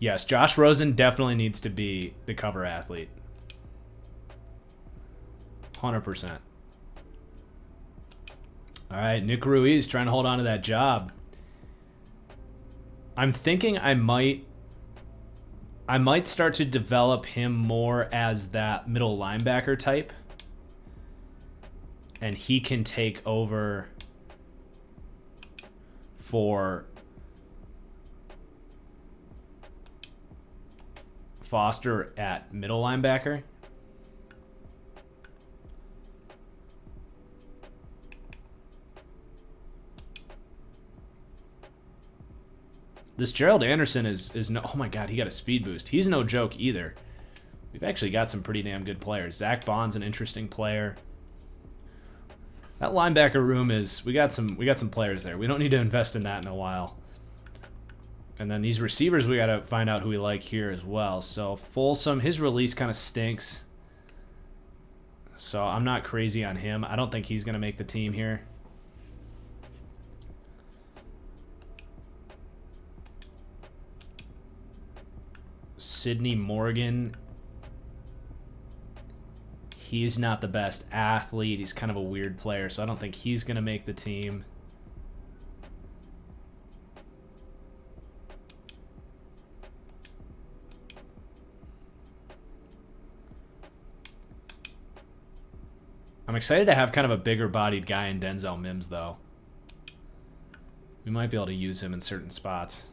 Yes, Josh Rosen definitely needs to be the cover athlete. 100%. All right, Nick Ruiz trying to hold on to that job. I'm thinking I might start to develop him more as that middle linebacker type. And he can take over for Foster at middle linebacker. This Gerald Anderson is no... Oh my god, he got a speed boost. He's no joke either. We've actually got some pretty damn good players. Zach Bond's an interesting player. That linebacker room is... We got some players there. We don't need to invest in that in a while. And then these receivers, we got to find out who we like here as well. So Folsom, his release kind of stinks. So I'm not crazy on him. I don't think he's going to make the team here. Sidney Morgan. He's not the best athlete. He's kind of a weird player, so I don't think he's going to make the team. I'm excited to have kind of a bigger-bodied guy in Denzel Mims, though. We might be able to use him in certain spots.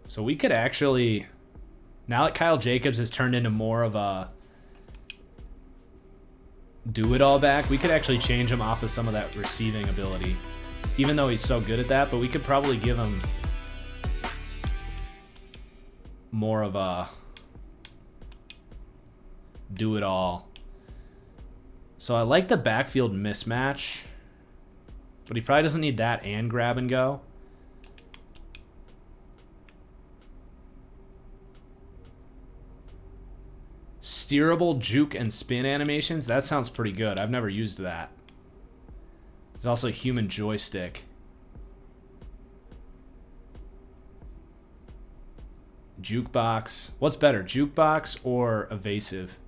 So we could actually... Now that Kyle Jacobs has turned into more of a do-it-all back, we could actually change him off of some of that receiving ability. Even though he's so good at that, but we could probably give him more of a do-it-all. So I like the backfield mismatch, but he probably doesn't need that and grab and go. Steerable juke and spin animations. That sounds pretty good. I've never used that. There's also a human joystick. Jukebox. What's better, jukebox or evasive?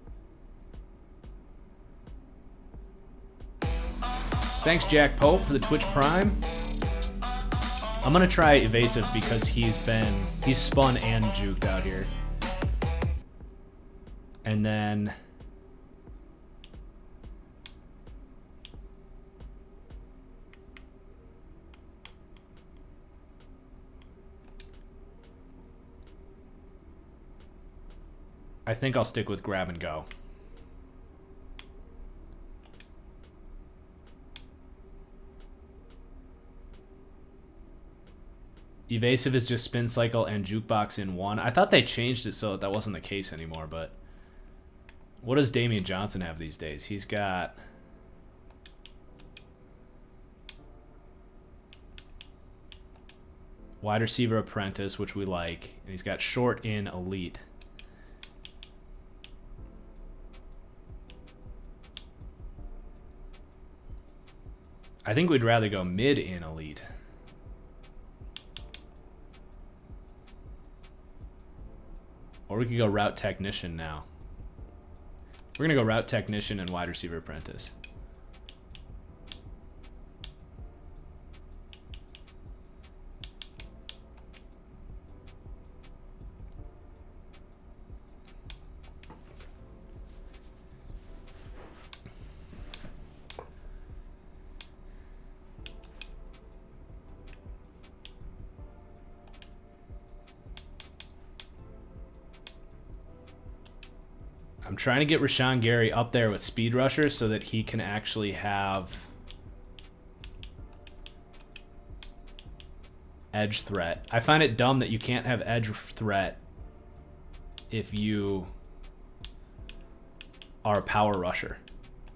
Thanks, Jack Pope, for the Twitch Prime. I'm gonna try evasive because he's spun and juked out here. And then I think I'll stick with grab and go. Evasive is just spin cycle and jukebox in one. I thought they changed it so that wasn't the case anymore, but what does Damian Johnson have these days? He's got wide receiver apprentice, which we like, and he's got short in elite. I think we'd rather go mid in elite. Or we could go route technician now. We're going to go route technician and wide receiver apprentice. I'm trying to get Rashawn Gary up there with speed rushers so that he can actually have edge threat. I find it dumb that you can't have edge threat if you are a power rusher.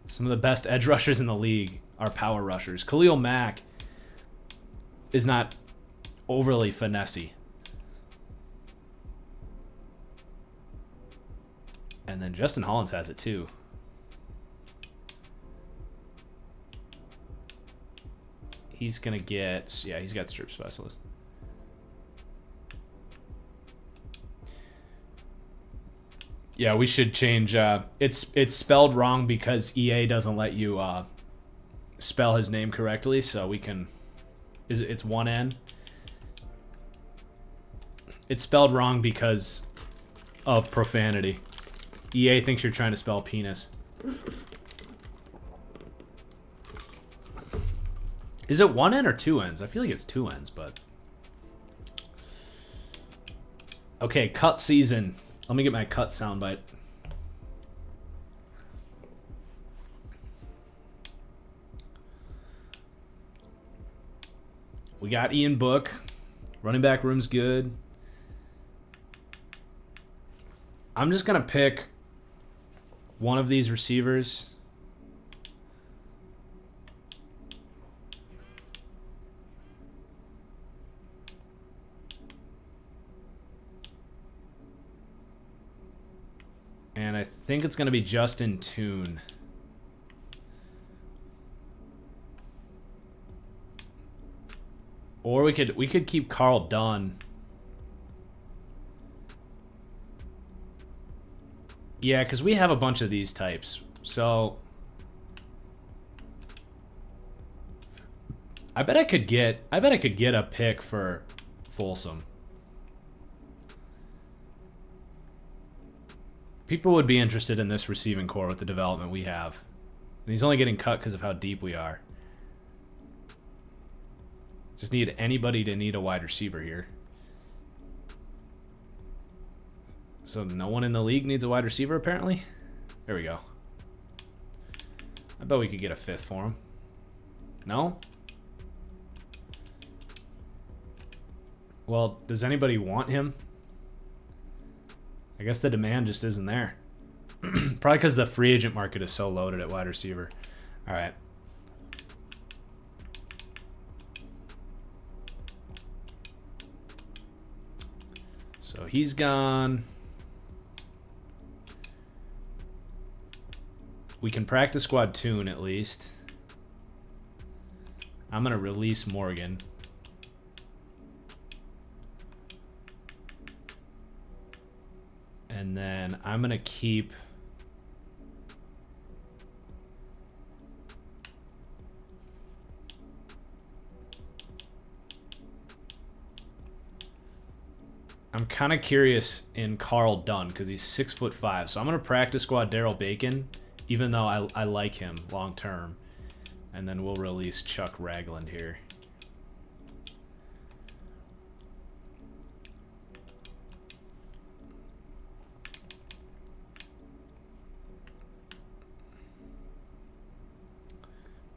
Some of the best edge rushers in the league are power rushers. Khalil Mack is not overly finessey. And then Justin Hollins has it too. He's going to get... Yeah, he's got strip specialist. Yeah, we should change... It's spelled wrong because EA doesn't let you spell his name correctly, so we can... It's one N. It's spelled wrong because of profanity. EA thinks you're trying to spell penis. Is it one N or two N's? I feel like it's two N's, but... Okay, cut season. Let me get my cut soundbite. We got Ian Book. Running back room's good. I'm just going to pick one of these receivers. And I think it's going to be Justin Toon. Or we could keep Carl Dunn. Yeah, because we have a bunch of these types. So I bet I could get a pick for Folsom. People would be interested in this receiving core with the development we have. And he's only getting cut because of how deep we are. Just need anybody to need a wide receiver here. So no one in the league needs a wide receiver, apparently? There we go. I bet we could get a fifth for him. No? Well, does anybody want him? I guess the demand just isn't there. Probably because the free agent market is so loaded at wide receiver. All right. So he's gone. We can practice squad Toon at least. I'm going to release Morgan. And then I'm going to keep... I'm kind of curious in Carl Dunn because he's 6'5". So I'm going to practice squad Daryl Bacon, even though I like him long term. And then we'll release Chuck Ragland here.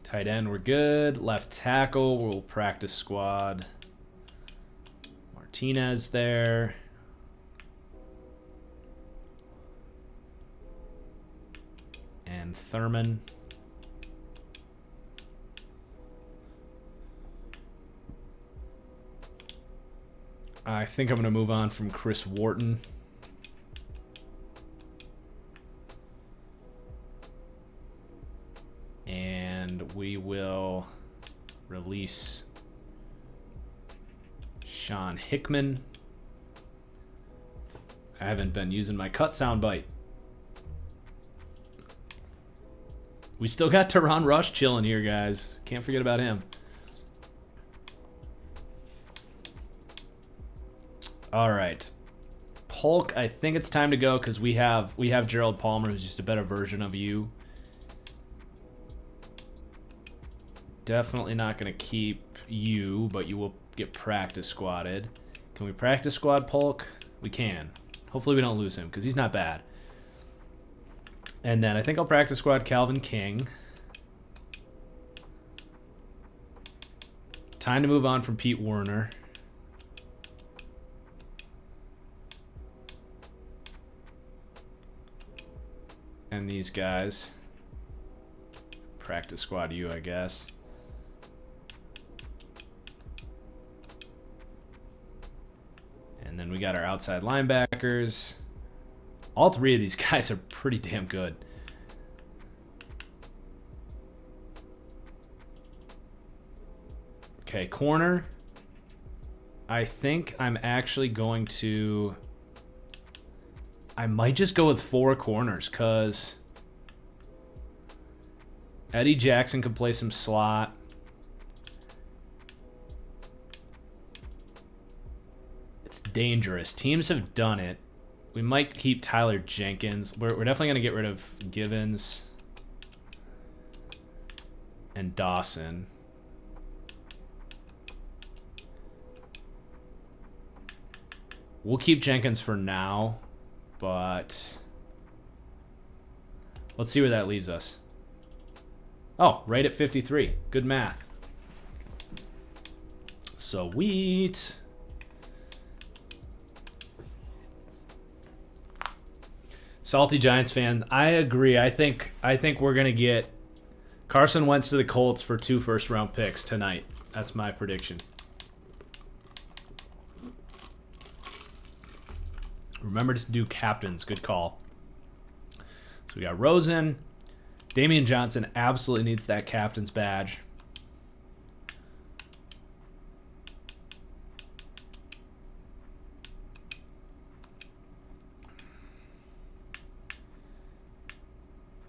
Tight end, we're good. Left tackle, we'll practice squad. Martinez there. And Thurman. I think I'm going to move on from Chris Wharton. And we will release Sean Hickman. I haven't been using my cut soundbite. We still got Teron Rush chilling here, guys. Can't forget about him. All right. Polk, I think it's time to go because we have Gerald Palmer, who's just a better version of you. Definitely not going to keep you, but you will get practice squadded. Can we practice squad Polk? We can. Hopefully we don't lose him because he's not bad. And then I think I'll practice squad Calvin King. Time to move on from Pete Werner. and these guys. Practice squad you, I guess. And then we got our outside linebackers. All three of these guys are pretty damn good. Okay, corner. I think I'm actually going to... I might just go with 4 corners, because Eddie Jackson could play some slot. It's dangerous. Teams have done it. We might keep Tyler Jenkins. We're definitely going to get rid of Givens and Dawson. We'll keep Jenkins for now, but let's see where that leaves us. Oh, right at 53. Good math. Sweet. Salty Giants fan, I agree. I think we're gonna get Carson Wentz to the Colts for 2 first-round picks tonight. That's my prediction. Remember to do captains. Good call. So we got Rosen. Damian Johnson absolutely needs that captain's badge.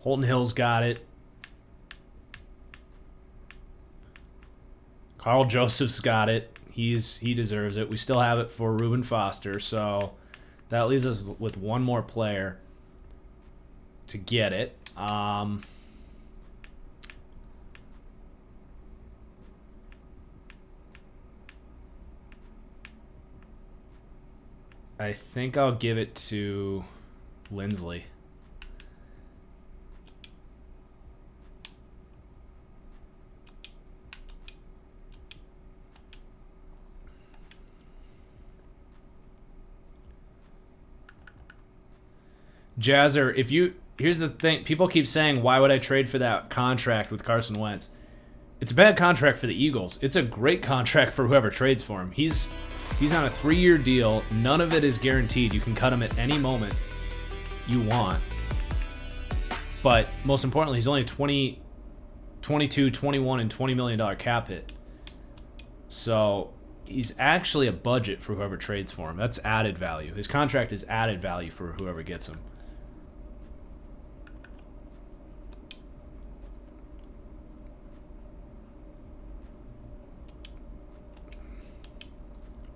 Holton Hill's got it. Carl Joseph's got it. He deserves it. We still have it for Reuben Foster, so that leaves us with one more player to get it. I think I'll give it to Lindsley. Jazzer, here's the thing. People keep saying, why would I trade for that contract with Carson Wentz? It's a bad contract for the Eagles. It's a great contract for whoever trades for him. He's on a 3-year deal. None of it is guaranteed. You can cut him at any moment you want. But most importantly, he's only 22, 21, and $20 million cap hit. So he's actually a budget for whoever trades for him. That's added value. His contract is added value for whoever gets him.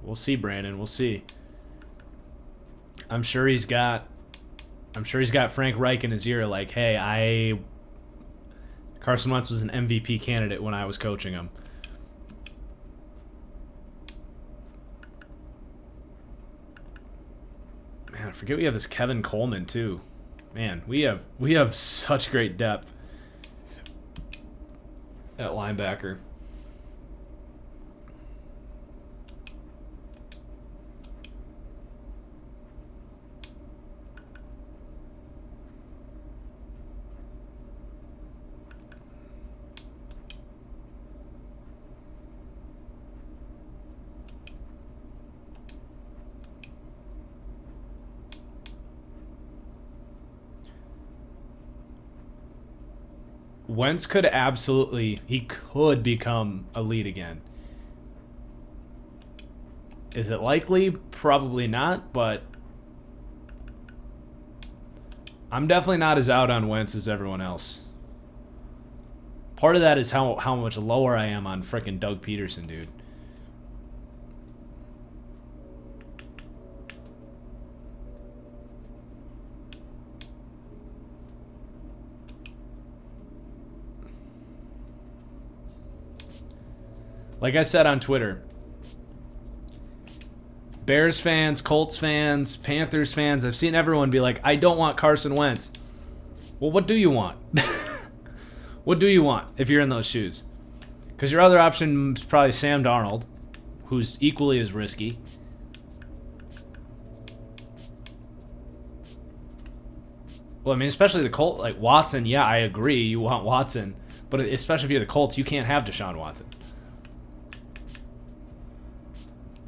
We'll see, Brandon. We'll see. I'm sure he's got Frank Reich in his ear like, hey, Carson Wentz was an MVP candidate when I was coaching him. Man, I forget we have this Kevin Coleman too. Man, we have such great depth at linebacker. Wentz could become elite again. Is it likely? Probably not, but I'm definitely not as out on Wentz as everyone else. Part of that is how much lower I am on frickin' Doug Peterson, dude. Like I said on Twitter, Bears fans, Colts fans, Panthers fans, I've seen everyone be like, I don't want Carson Wentz. Well, what do you want? What do you want if you're in those shoes? Because your other option is probably Sam Darnold, who's equally as risky. Well, I mean, especially the Colts, like Watson. Yeah, I agree. You want Watson, but especially if you're the Colts, you can't have Deshaun Watson.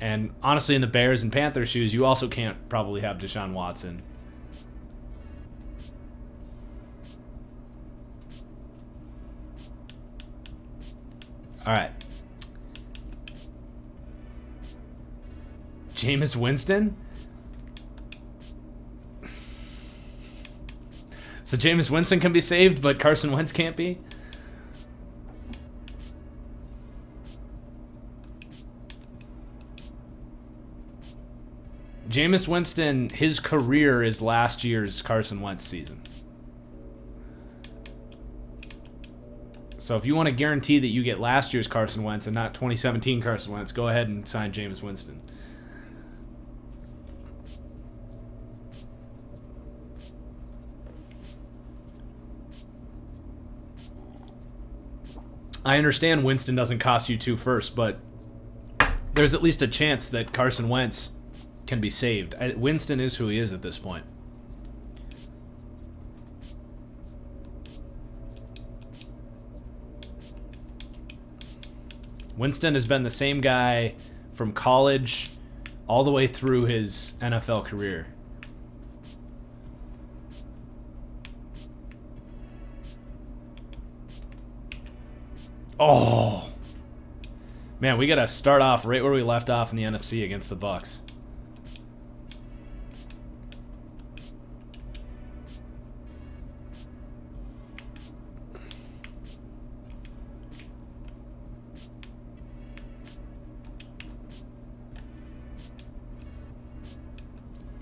And honestly, in the Bears and Panthers shoes, you also can't probably have Deshaun Watson. All right. Jameis Winston? So Jameis Winston can be saved, but Carson Wentz can't be? Jameis Winston, his career is last year's Carson Wentz season. So if you want to guarantee that you get last year's Carson Wentz and not 2017 Carson Wentz, go ahead and sign Jameis Winston. I understand Winston doesn't cost you 2 firsts, but there's at least a chance that Carson Wentz can be saved. Winston is who he is at this point. Winston has been the same guy from college all the way through his NFL career. Oh. Man, we got to start off right where we left off in the NFC against the Bucs.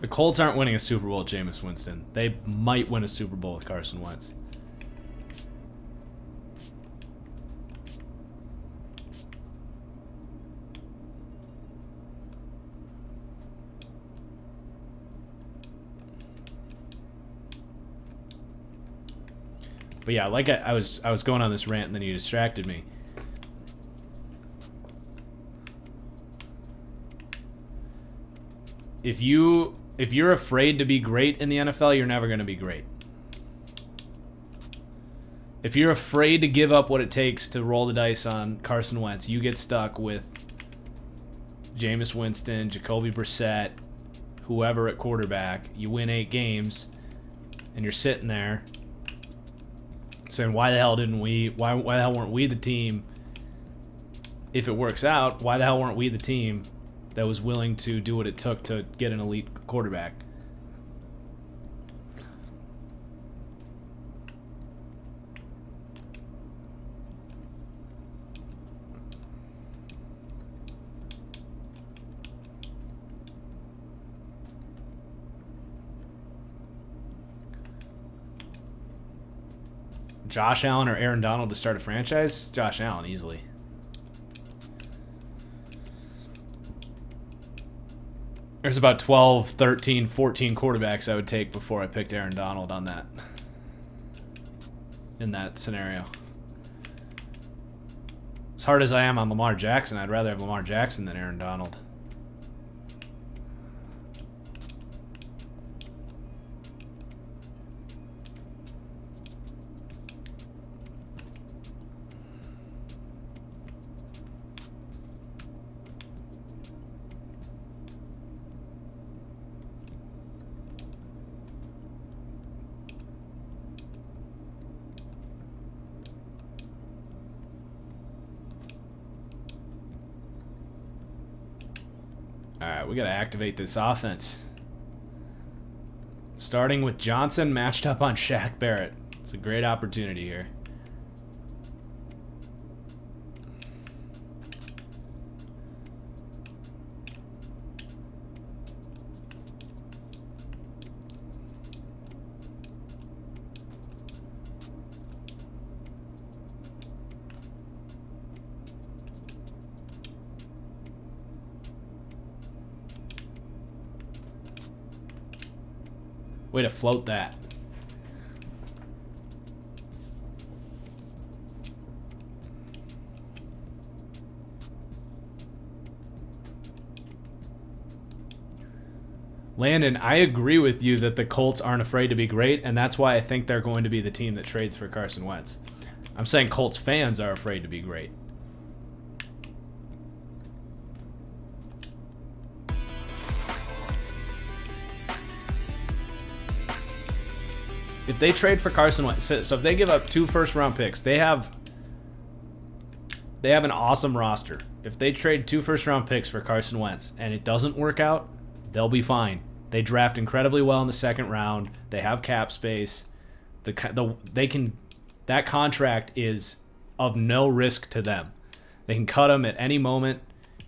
The Colts aren't winning a Super Bowl with Jameis Winston. They might win a Super Bowl with Carson Wentz. But yeah, like I was going on this rant and then you distracted me. If you're afraid to be great in the NFL, you're never going to be great. If you're afraid to give up what it takes to roll the dice on Carson Wentz, you get stuck with Jameis Winston, Jacoby Brissett, whoever at quarterback. You win 8 games, and you're sitting there saying, why the hell weren't we the team? If it works out, why the hell weren't we the team that was willing to do what it took to get an elite quarterback? Josh Allen or Aaron Donald to start a franchise? Josh Allen, easily. There's about 12, 13, 14 quarterbacks I would take before I picked Aaron Donald on that. In that scenario. As hard as I am on Lamar Jackson, I'd rather have Lamar Jackson than Aaron Donald. Alright, we got to activate this offense. Starting with Johnson matched up on Shaq Barrett. It's a great opportunity here. Way to float that. Landon, I agree with you that the Colts aren't afraid to be great, and that's why I think they're going to be the team that trades for Carson Wentz. I'm saying Colts fans are afraid to be great. If they trade for Carson Wentz, so if they give up 2 first-round picks, they have an awesome roster. If they trade 2 first-round picks for Carson Wentz and it doesn't work out, they'll be fine. They draft incredibly well in the second round. They have cap space. That contract is of no risk to them. They can cut him at any moment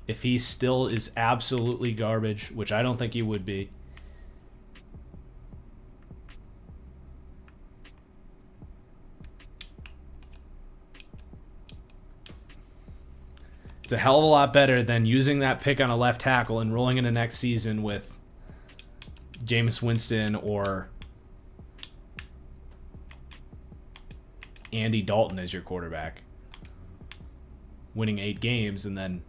if he still is absolutely garbage, which I don't think he would be. It's a hell of a lot better than using that pick on a left tackle and rolling into next season with Jameis Winston or Andy Dalton as your quarterback, winning 8 games and then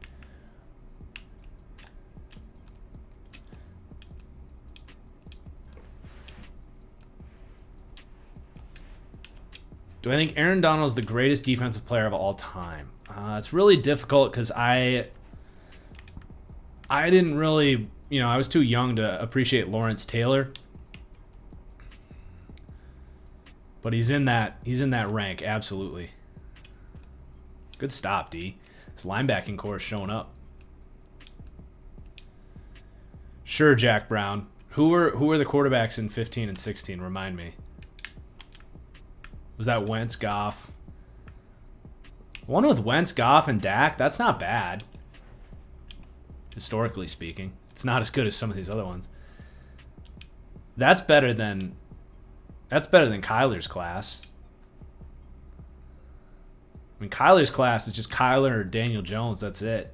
do I think Aaron Donald is the greatest defensive player of all time? It's really difficult because I didn't really, I was too young to appreciate Lawrence Taylor. But he's in that rank, absolutely. Good stop, D. His linebacking core is showing up. Sure, Jack Brown. Who were the quarterbacks in 15 and 16? Remind me. Was that Wentz, Goff? One with Wentz, Goff, and Dak? That's not bad. Historically speaking. It's not as good as some of these other ones. That's better than Kyler's class. I mean, Kyler's class is just Kyler or Daniel Jones. That's it.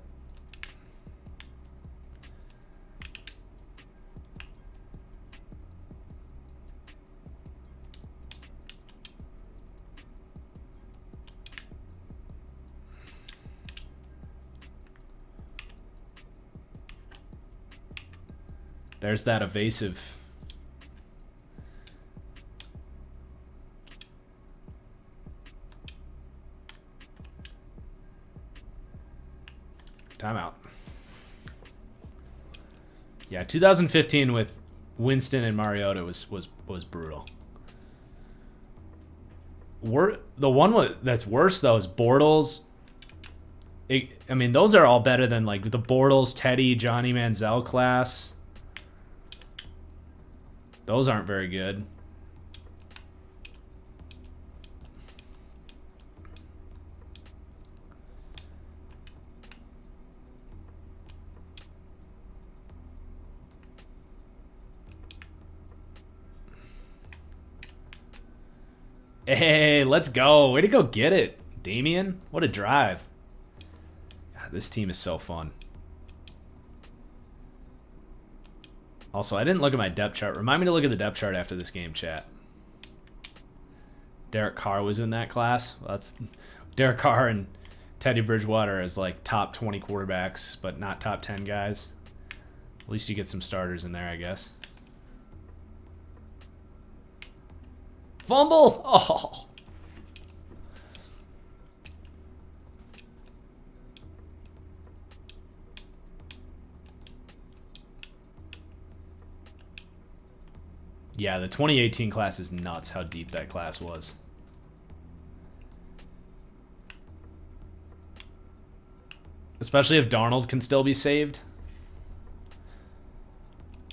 There's that evasive. Timeout. Yeah, 2015 with Winston and Mariota was brutal. The one that's worse though is Bortles. I mean, those are all better than like the Bortles, Teddy, Johnny Manziel class. Those aren't very good. Hey, let's go. Way to go get it, Damian. What a drive. God, this team is so fun. Also, I didn't look at my depth chart. Remind me to look at the depth chart after this game, chat. Derek Carr was in that class. Well, that's Derek Carr and Teddy Bridgewater as like top 20 quarterbacks, but not top 10 guys. At least you get some starters in there, I guess. Fumble! Oh. Yeah, the 2018 class is nuts how deep that class was. Especially if Darnold can still be saved.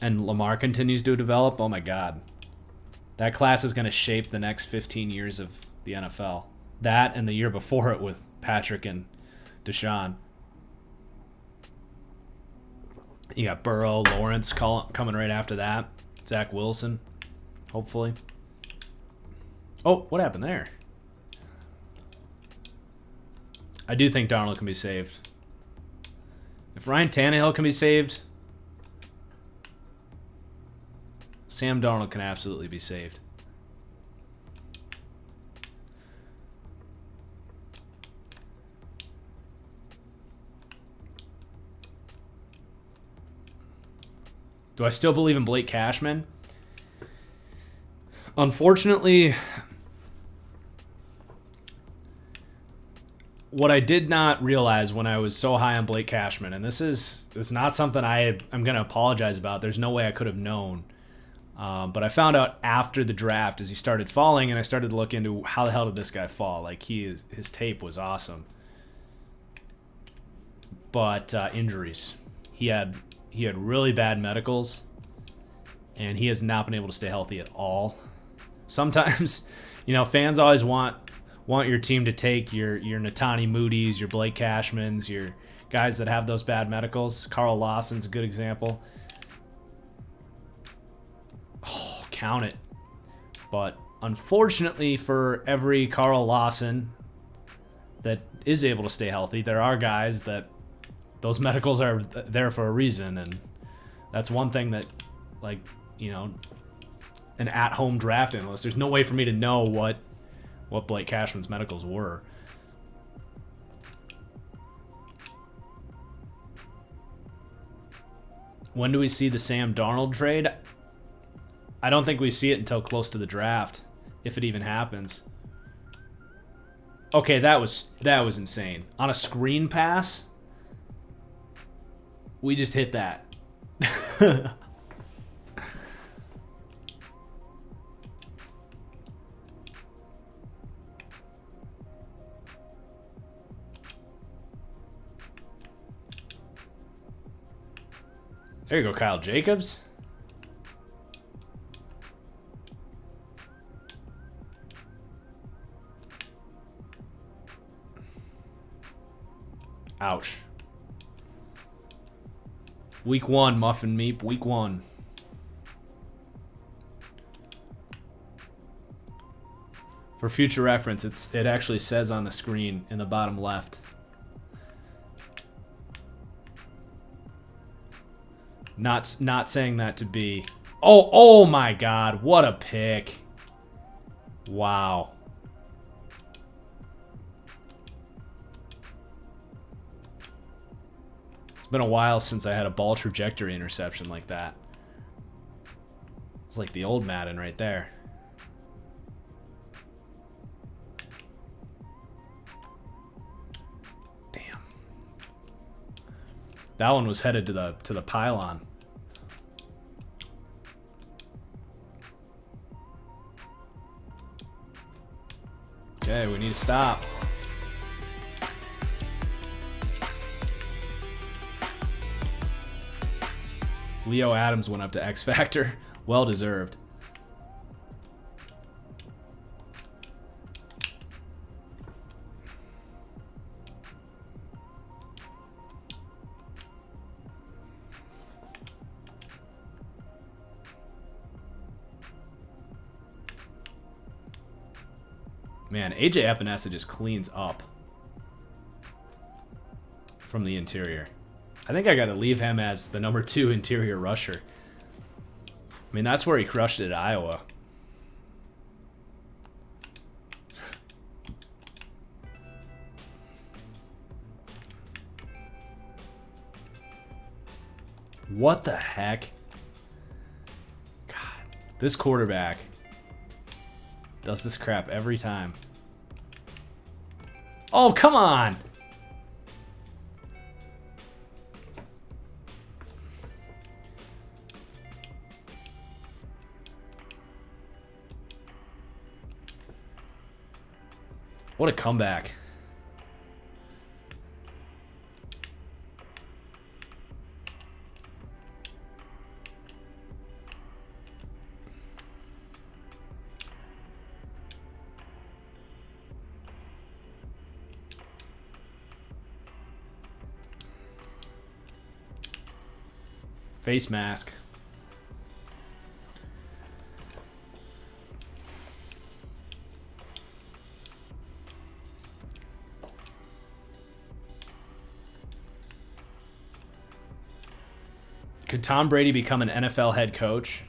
And Lamar continues to develop. Oh my God. That class is going to shape the next 15 years of the NFL. That and the year before it with Patrick and Deshaun. You got Burrow, Lawrence coming right after that. Zach Wilson, hopefully. Oh, what happened there? I do think Darnold can be saved. If Ryan Tannehill can be saved, Sam Darnold can absolutely be saved. Do I still believe in Blake Cashman? Unfortunately, what I did not realize when I was so high on Blake Cashman, and it's not something I'm going to apologize about. There's no way I could have known. But I found out after the draft as he started falling, and I started to look into how the hell did this guy fall. Like, his tape was awesome. But injuries. He had really bad medicals, and he has not been able to stay healthy at all. Sometimes, fans always want your team to take your Natani Moody's, your Blake Cashmans, your guys that have those bad medicals. Carl Lawson's a good example. Oh, count it. But unfortunately for every Carl Lawson that is able to stay healthy, there are guys that those medicals are there for a reason, and that's one thing that, an at-home draft analyst, there's no way for me to know what Blake Cashman's medicals were. When do we see the Sam Darnold trade? I don't think we see it until close to the draft, if it even happens. Okay, that was insane. On a screen pass, we just hit that. There you go, Kyle Jacobs. Ouch. Week 1, Muffin Meep. Week 1. For future reference, it actually says on the screen in the bottom left. Not saying that to be... Oh my God, what a pick. Wow. It's been a while since I had a ball trajectory interception like that. It's like the old Madden right there. Damn. That one was headed to the pylon. Okay, we need to stop. Leo Adams went up to X Factor. Well deserved. Man, AJ Epinesa just cleans up from the interior. I think I got to leave him as the number 2 interior rusher. I mean, that's where he crushed it at Iowa. What the heck? God, this quarterback does this crap every time. Oh, come on! What a comeback. Face mask. Could Tom Brady become an NFL head coach?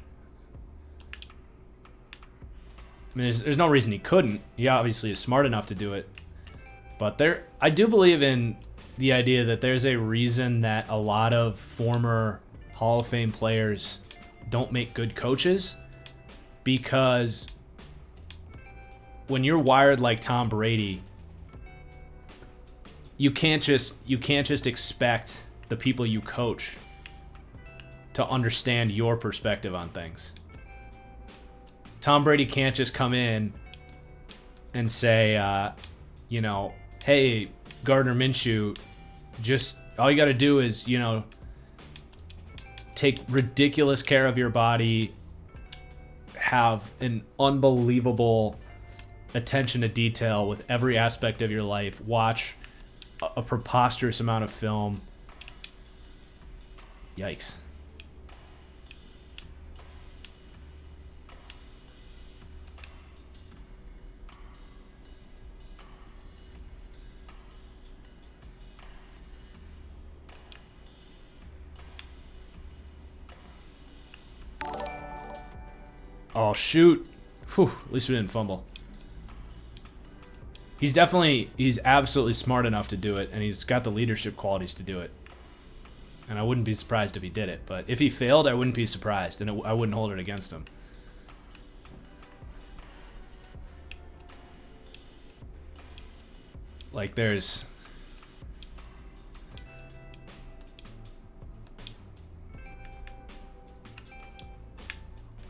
I mean, there's no reason he couldn't. He obviously is smart enough to do it. But I do believe in the idea that there's a reason that a lot of former Hall of Fame players don't make good coaches, because when you're wired like Tom Brady, you can't just expect the people you coach to understand your perspective on things. Tom Brady can't just come in and say, hey, Gardner Minshew, just all you got to do is, take ridiculous care of your body, have an unbelievable attention to detail with every aspect of your life, watch a preposterous amount of film. Yikes. Oh, shoot. Whew, at least we didn't fumble. He's absolutely smart enough to do it, and he's got the leadership qualities to do it. And I wouldn't be surprised if he did it. But if he failed, I wouldn't be surprised, and I wouldn't hold it against him. Like, there's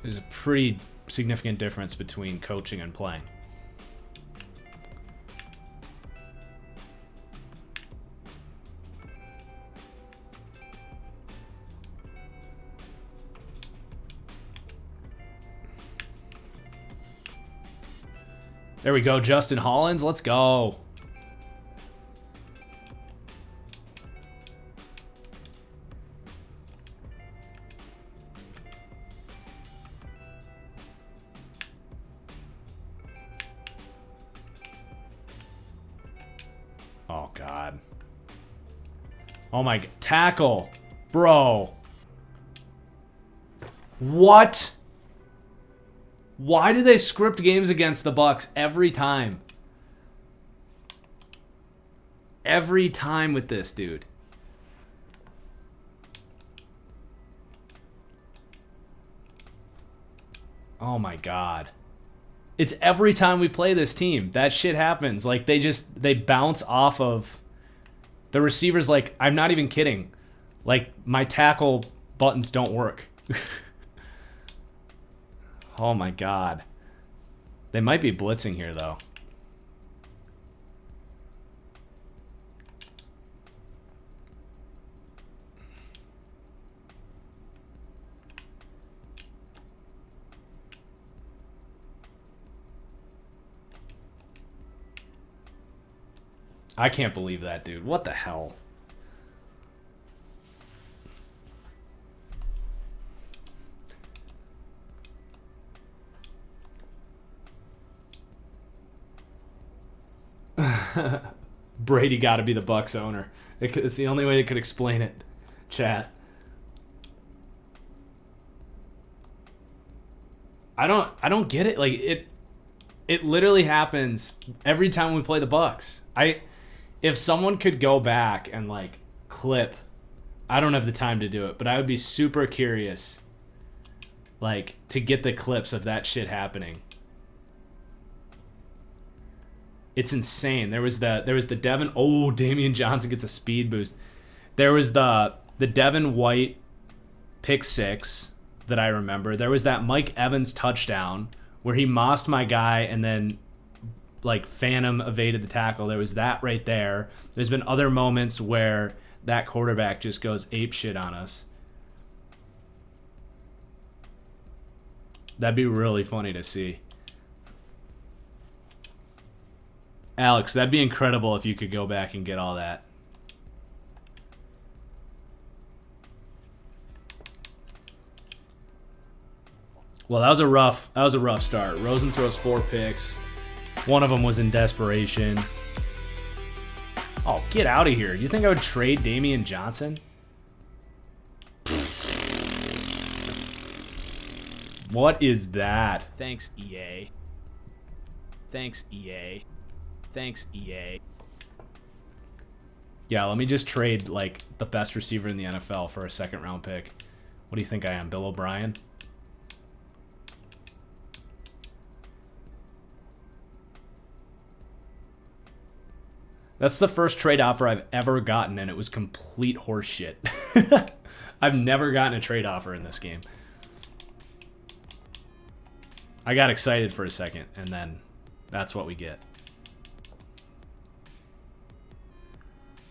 a pretty significant difference between coaching and playing. There we go, Justin Hollins. Let's go. Oh, God. Oh, my God. Tackle. Bro. What? Why do they script games against the Bucks every time? Every time with this, dude. Oh, my God. It's every time we play this team. That shit happens. Like, they bounce off of the receivers. Like, I'm not even kidding. Like, my tackle buttons don't work. Oh, my God. They might be blitzing here, though. I can't believe that, dude. What the hell? Brady got to be the Bucks owner. It's the only way they could explain it. Chat. I don't get it. Like, it literally happens every time we play the Bucks. If someone could go back and like clip, I don't have the time to do it, but I would be super curious, like, to get the clips of that shit happening. It's insane. There was the Devin. Oh, Damian Johnson gets a speed boost. There was the Devin White pick six that I remember. There was that Mike Evans touchdown where he mossed my guy and then like phantom evaded the tackle. There was that right there. There's been other moments where that quarterback just goes ape shit on us. That'd be really funny to see. Alex, that'd be incredible if you could go back and get all that. Well, that was a rough start. Rosen throws 4 picks. One of them was in desperation. Oh, get out of here. You think I would trade Damian Johnson? What is that? Thanks, EA. Thanks, EA. Thanks, EA. Yeah, let me just trade like the best receiver in the NFL for a 2nd round pick. What do you think I am, Bill O'Brien? That's the first trade offer I've ever gotten, and it was complete horseshit. I've never gotten a trade offer in this game. I got excited for a second, and then that's what we get.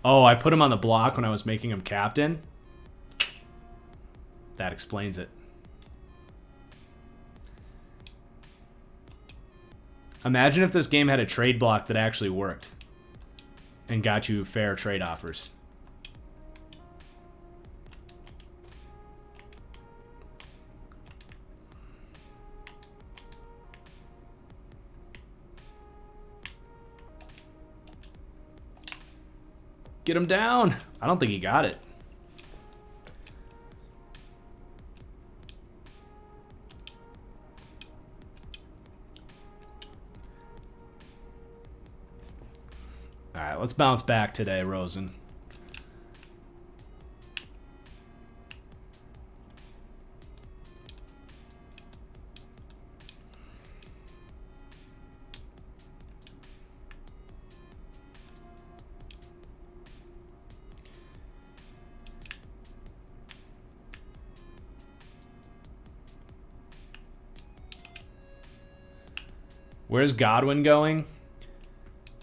Oh, I put him on the block when I was making him captain? That explains it. Imagine if this game had a trade block that actually worked and got you fair trade offers. Get him down. I don't think he got it. All right, let's bounce back today, Rosen. Where's Godwin going?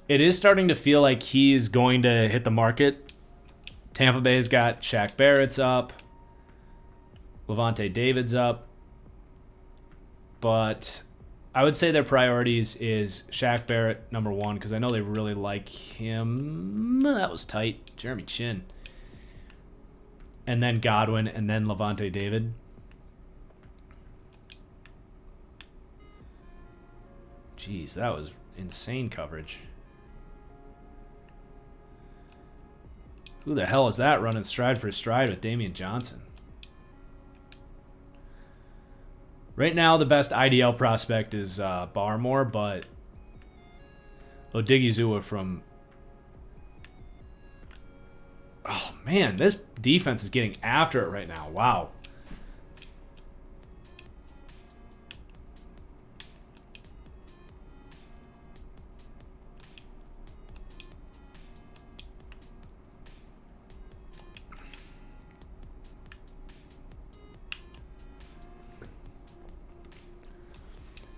It is starting to feel like he's going to hit the market. Tampa Bay's got Shaq Barrett's up. Levante David's up. But I would say their priorities is Shaq Barrett, number one, because I know they really like him. That was tight. Jeremy Chin. And then Godwin, and then Levante David. Jeez, that was insane coverage. Who the hell is that running stride for stride with Damian Johnson? Right now, the best IDL prospect is Barmore, but Odigizua from... Oh, man, this defense is getting after it right now. Wow.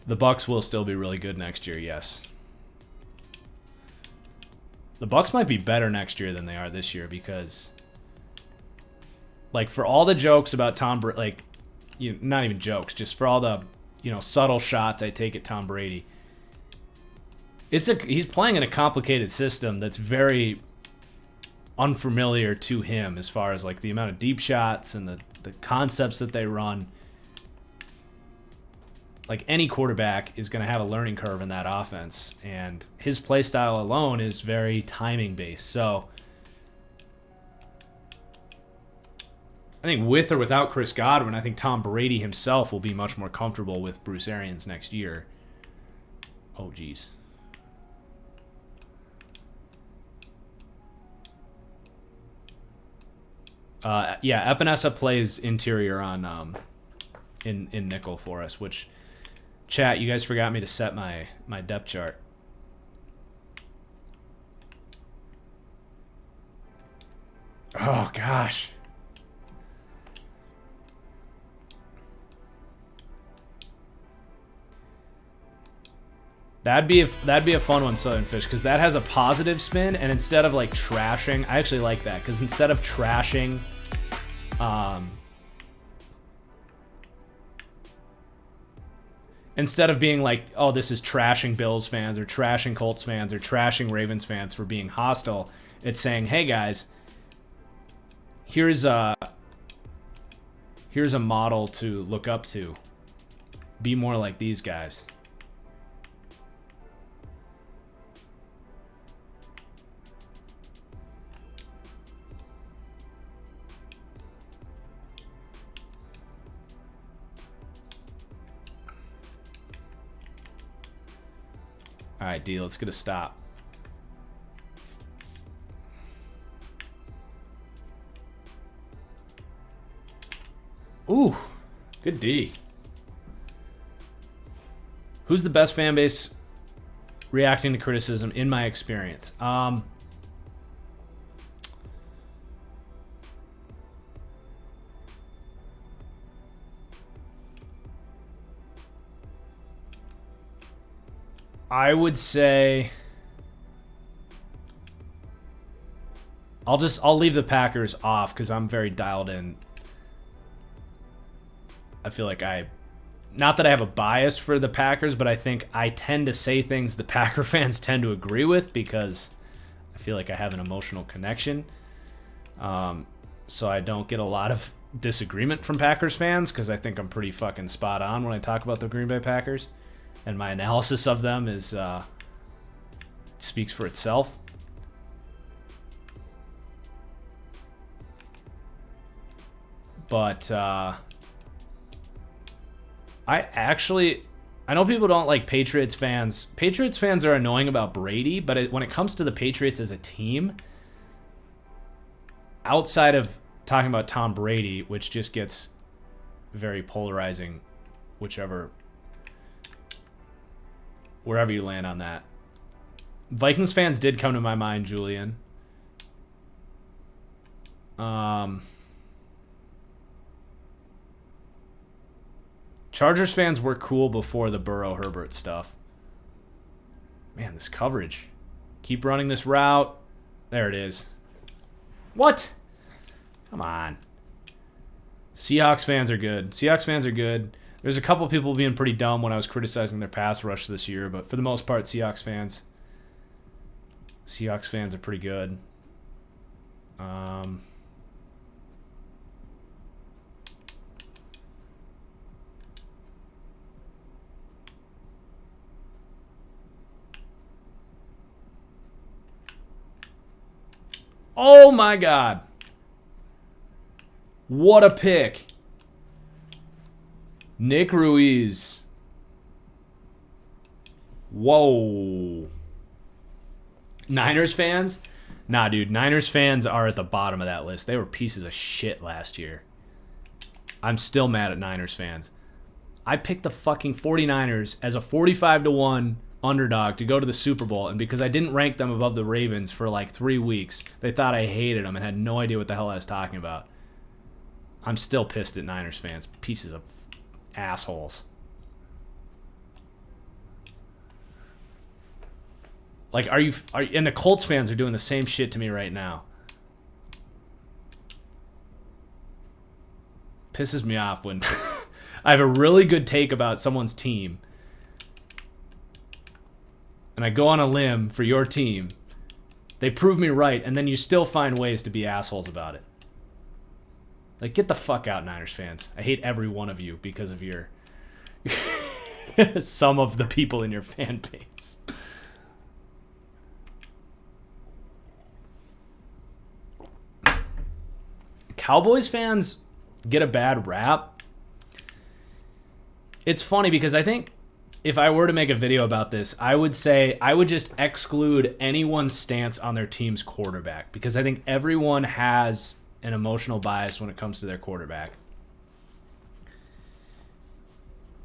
The Bucks will still be really good next year, yes. The Bucks might be better next year than they are this year because, like, for all the jokes about Tom Brady, like, not even jokes, just for all the, subtle shots I take at Tom Brady, he's playing in a complicated system that's very unfamiliar to him as far as, like, the amount of deep shots and the concepts that they run. Like, any quarterback is going to have a learning curve in that offense, and his play style alone is very timing based. So I think with or without Chris Godwin, I think Tom Brady himself will be much more comfortable with Bruce Arians next year. Oh, geez. Yeah, Epinesa plays interior on in nickel for us, which... Chat, you guys forgot me to set my depth chart. Oh, gosh. That'd be a fun one, Southern Fish, because that has a positive spin, and instead of, like, trashing... I actually like that, because instead of trashing... Instead of being like, oh, this is trashing Bills fans or trashing Colts fans or trashing Ravens fans for being hostile, it's saying, hey, guys, here's a model to look up to. Be more like these guys. All right, D, let's get a stop. Ooh, good D. Who's the best fan base reacting to criticism in my experience? I would say I'll leave the Packers off because I'm very dialed in. I feel like not that I have a bias for the Packers, but I think I tend to say things the Packer fans tend to agree with because I feel like I have an emotional connection. So I don't get a lot of disagreement from Packers fans because I think I'm pretty fucking spot on when I talk about the Green Bay Packers. And my analysis of them is speaks for itself. But I know people don't like Patriots fans. Patriots fans are annoying about Brady, but when it comes to the Patriots as a team, outside of talking about Tom Brady, which just gets very polarizing, wherever you land on that. Vikings fans did come to my mind, Julian. Chargers fans were cool before the Burrow-Herbert stuff. Man, this coverage. Keep running this route. There it is. What? Come on. Seahawks fans are good. There's a couple people being pretty dumb when I was criticizing their pass rush this year, but for the most part, Seahawks fans are pretty good. Oh my God. What a pick. Nick Ruiz. Whoa. Niners fans? Nah, dude. Niners fans are at the bottom of that list. They were pieces of shit last year. I'm still mad at Niners fans. I picked the fucking 49ers as a 45-1 underdog to go to the Super Bowl, and because I didn't rank them above the Ravens for like 3 weeks, they thought I hated them and had no idea what the hell I was talking about. I'm still pissed at Niners fans. Pieces of assholes. Like, are you and the Colts fans are doing the same shit to me right now. Pisses me off when I have a really good take about someone's team and I go on a limb for your team. They prove me right, and then you still find ways to be assholes about it. Like, get the fuck out, Niners fans. I hate every one of you because of your some of the people in your fan base. Cowboys fans get a bad rap. It's funny because I think if I were to make a video about this, I would say I would just exclude anyone's stance on their team's quarterback because I think everyone has an emotional bias when it comes to their quarterback.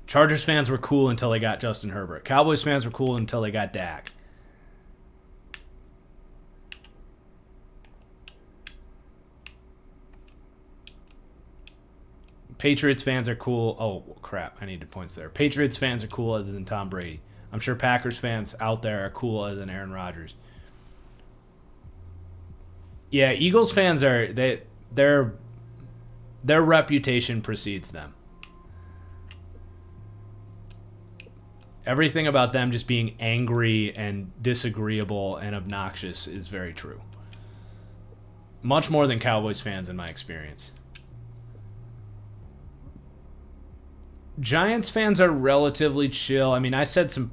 Chargers fans were cool until they got Justin Herbert. Cowboys fans were cool until they got Dak. Patriots fans are cool. Oh, crap. I needed points there. Patriots fans are cool other than Tom Brady. I'm sure Packers fans out there are cool other than Aaron Rodgers. Yeah, Eagles fans are... Their reputation precedes them. Everything about them just being angry and disagreeable and obnoxious is very true. Much more than Cowboys fans in my experience. Giants fans are relatively chill. I mean, I said some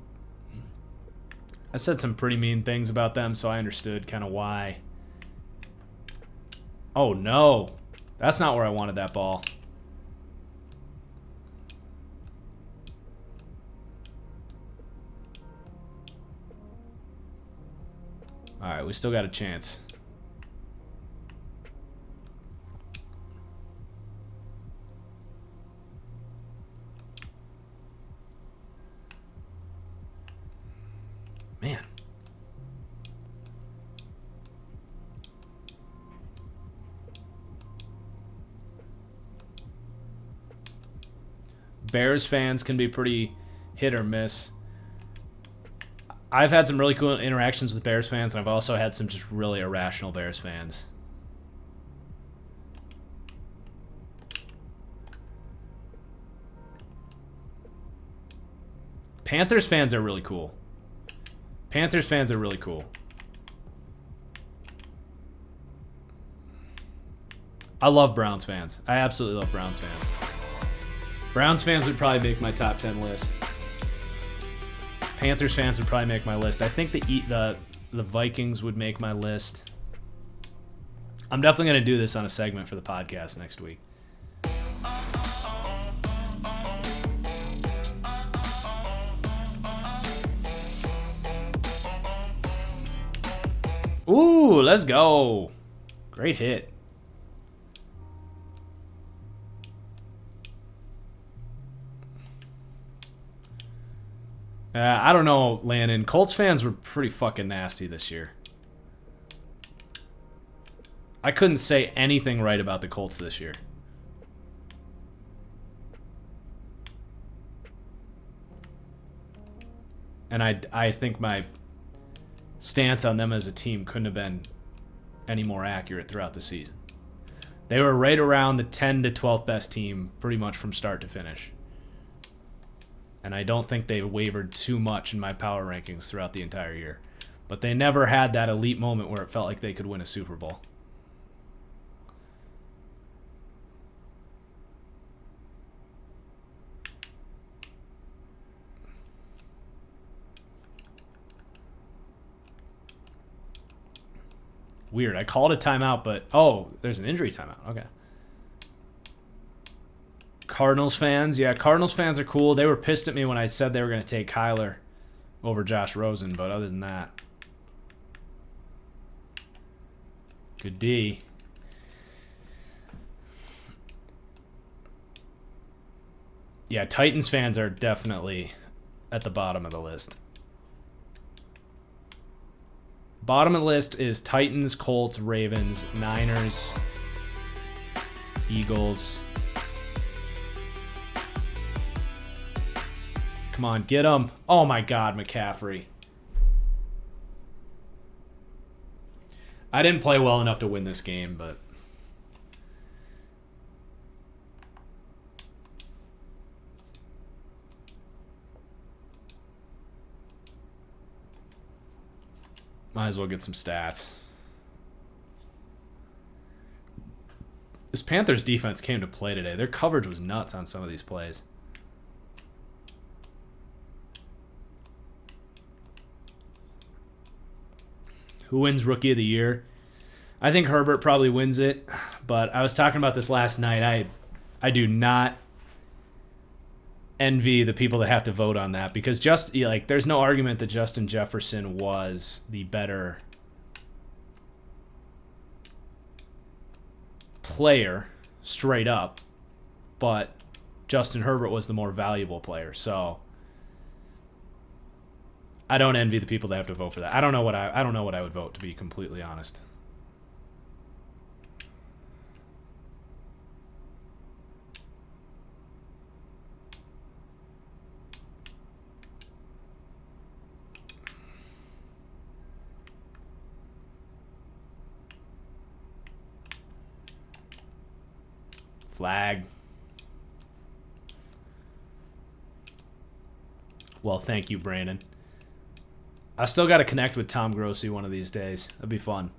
pretty mean things about them, so I understood kind of why. Oh no. That's not where I wanted that ball. All right, we still got a chance. Man. Bears fans can be pretty hit or miss. I've had some really cool interactions with Bears fans, and I've also had some just really irrational Bears fans. Panthers fans are really cool. Panthers fans are really cool. I love Browns fans. I absolutely love Browns fans. Browns fans would probably make my top 10 list. Panthers fans would probably make my list. I think the Vikings would make my list. I'm definitely going to do this on a segment for the podcast next week. Ooh, let's go. Great hit. I don't know, Landon. Colts fans were pretty fucking nasty this year. I couldn't say anything right about the Colts this year. And I think my stance on them as a team couldn't have been any more accurate throughout the season. They were right around the 10 to 12th best team pretty much from start to finish. And I don't think they wavered too much in my power rankings throughout the entire year. But they never had that elite moment where it felt like they could win a Super Bowl. Weird. I called a timeout, but... Oh, there's an injury timeout. Okay. Cardinals fans. Yeah, Cardinals fans are cool. They were pissed at me when I said they were going to take Kyler over Josh Rosen, but other than that... Good D. Yeah, Titans fans are definitely at the bottom of the list. Bottom of the list is Titans, Colts, Ravens, Niners, Eagles. Come on, get them. Oh my God, McCaffrey. I didn't play well enough to win this game, but... Might as well get some stats. This Panthers defense came to play today. Their coverage was nuts on some of these plays. Who wins Rookie of the Year? I think Herbert probably wins it, but I was talking about this last night. I do not envy the people that have to vote on that because there's no argument that Justin Jefferson was the better player straight up, but Justin Herbert was the more valuable player. So I don't envy the people that have to vote for that. I don't know what I would vote, to be completely honest. Flag. Well, thank you, Brandon. I still got to connect with Tom Grossi one of these days. That'd be fun.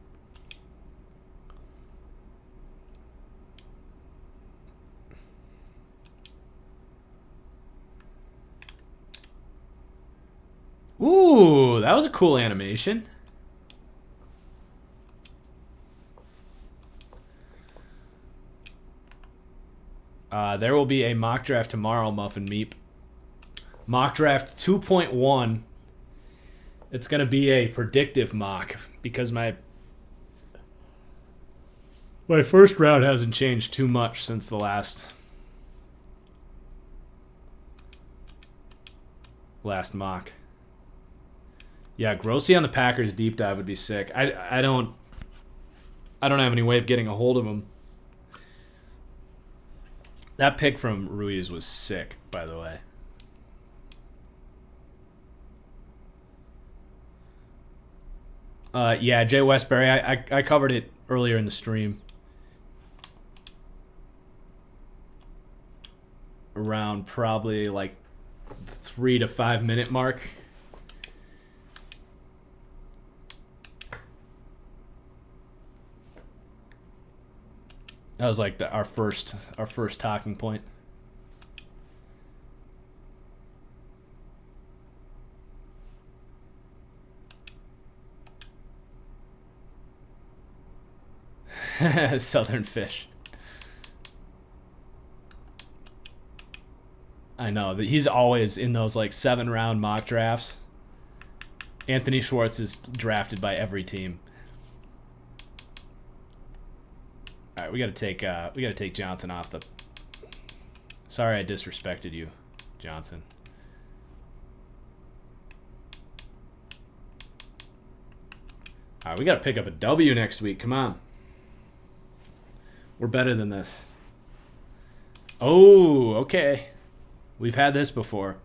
Ooh, that was a cool animation. There will be a mock draft tomorrow, Muffin Meep. Mock draft 2.1. It's going to be a predictive mock because my first round hasn't changed too much since the last mock. Yeah, Grossi on the Packers deep dive would be sick. I don't have any way of getting a hold of him. That pick from Ruiz was sick, by the way. Yeah, Jay Westbury. I covered it earlier in the stream. Around probably like 3 to 5 minute mark. That was like our first talking point. Southern Fish. I know that he's always in those like 7-round mock drafts. Anthony Schwartz is drafted by every team. All right, we gotta take Johnson off the. Sorry, I disrespected you, Johnson. All right, we gotta pick up a W next week. Come on, we're better than this. Oh, okay. We've had this before.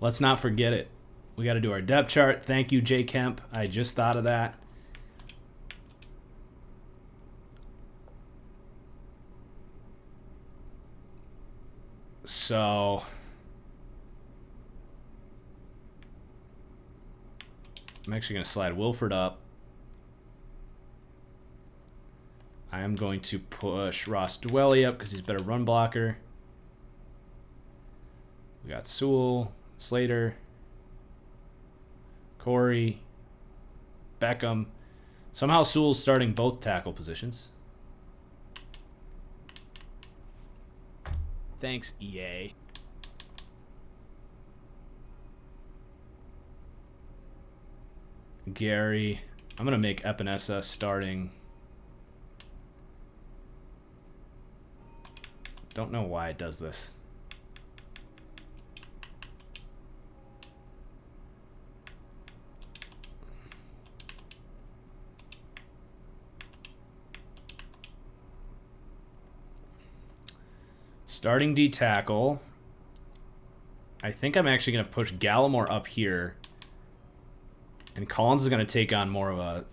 Let's not forget it. We got to do our depth chart. Thank you, Jay Kemp. I just thought of that. So I'm actually going to slide Wilford up. I am going to push Ross Dwelly up because he's a better run blocker. We got Sewell, Slater, Corey, Beckham. Somehow Sewell's starting both tackle positions. Thanks, EA. Gary. I'm going to make Epinesa starting. Don't know why it does this. Starting D tackle. I think I'm actually going to push Gallimore up here. And Collins is going to take on more of a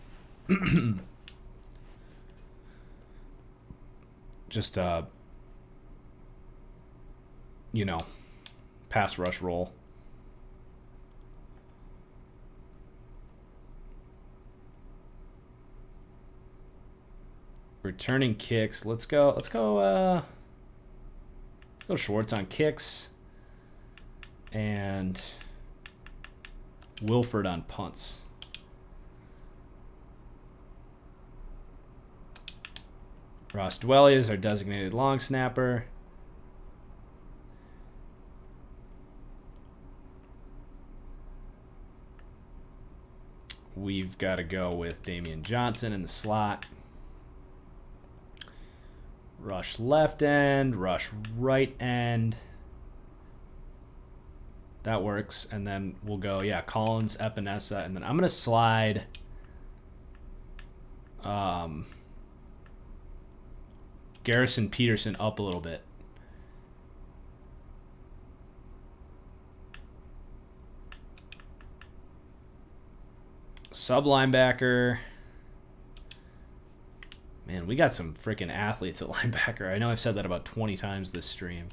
just pass rush role. Returning kicks. Let's go Schwartz on kicks and Wilford on punts. Ross Dwelly is our designated long snapper. We've got to go with Damian Johnson in the slot. Rush left end, rush right end. That works. And then we'll go, Collins, Epinesa. And then I'm going to slide Garrison Peterson up a little bit. Sub linebacker. Man, we got some freaking athletes at linebacker. I know I've said that about 20 times this stream.